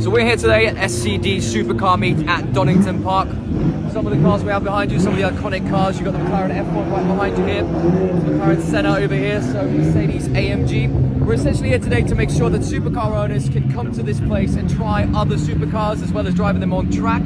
So we're here today at SCD Supercar Meet at Donington Park. Some of the cars we have behind you, some of the iconic cars. You've got the McLaren F1 right behind you here. McLaren Senna over here, so Mercedes AMG. We're essentially here today to make sure that supercar owners can come to this place and try other supercars as well as driving them on track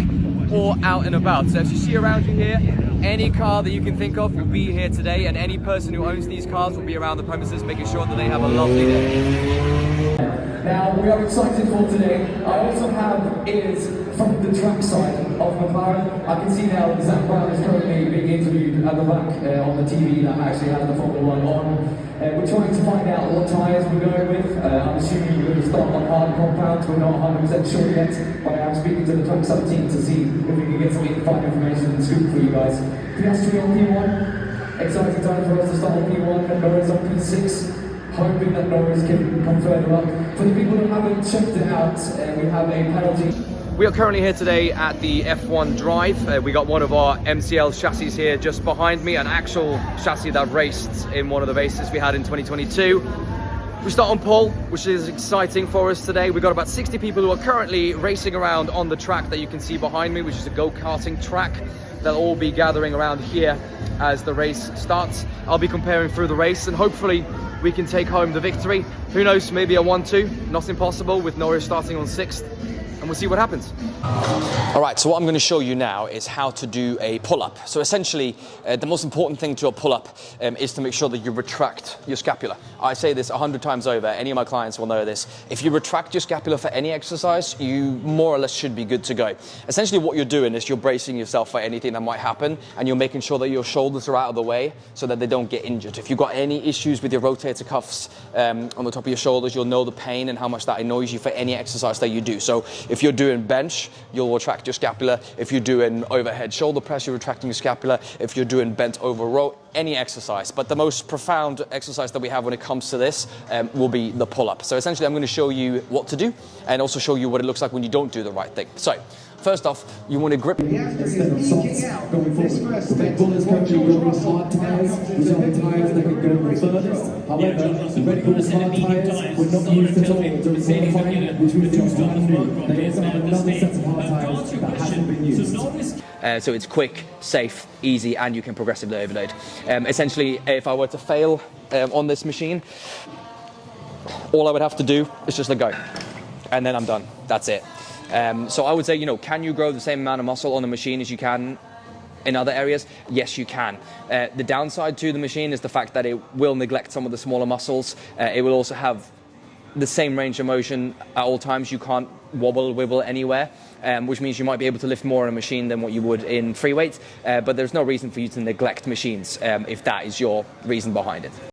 or out and about. So if you see around you here, any car that you can think of will be here today, and any person who owns these cars will be around the premises making sure that they have a lovely day. Now, we are excited for today. I also have ears from the track side of McLaren. I can see now Zak Brown is currently being interviewed at the back on the TV that actually has the Formula 1 on. We're trying to find out what tyres we're going with. I'm assuming you're going to start on hard compounds. We're not 100% sure yet, but I am speaking to the track sub team to see if we can get some fine information and scoop for you guys. Piastri on P1. Exciting time for us to start on P1 and Norris on P6. Hoping that Norris can come further up. For the people who haven't checked it out, we have a penalty. We are currently here today at the F1 Drive. We got one of our MCL chassis here just behind me, an actual chassis that raced in one of the races we had in 2022. We start on pole, which is exciting for us today. We've got about 60 people who are currently racing around on the track that you can see behind me, which is a go-karting track. They'll all be gathering around here as the race starts. I'll be comparing through the race and hopefully we can take home the victory. Who knows, maybe a 1-2, not impossible, with Norris starting on 6th, and we'll see what happens. All right, so what I'm going to show you now is how to do a pull-up. So essentially, the most important thing to a pull-up is to make sure that you retract your scapula. I say this 100 times over, any of my clients will know this. If you retract your scapula for any exercise, you more or less should be good to go. Essentially what you're doing is you're bracing yourself for anything that might happen, and you're making sure that your shoulders are out of the way so that they don't get injured. If you've got any issues with your rotator cuffs on the top of your shoulders, you'll know the pain and how much that annoys you for any exercise that you do. So if you're doing bench, you'll retract your scapula. If you're doing overhead shoulder press, you're retracting your scapula. If you're doing bent over row, any exercise. But the most profound exercise that we have when it comes to this will be the pull-up. So essentially I'm going to show you what to do and also show you what it looks like when you don't do the right thing. So first off, you want to grip. Instead of softs going forward. The Red Bull is currently going with hard tyres, which are the tyres that can go the furthest. However, the Red Bull's hard tyres were not used at all during qualifying, which means they are brand new. They also have another set of hard tyres that hasn't been used. So it's quick, safe, easy, and you can progressively overload. Essentially, if I were to fail on this machine, all I would have to do is just let go, and then I'm done. That's it. So I would say, can you grow the same amount of muscle on the machine as you can in other areas? Yes, you can. The downside to the machine is the fact that it will neglect some of the smaller muscles. It will also have the same range of motion at all times. You can't wibble anywhere, which means you might be able to lift more on a machine than what you would in free weight, but there's no reason for you to neglect machines if that is your reason behind it.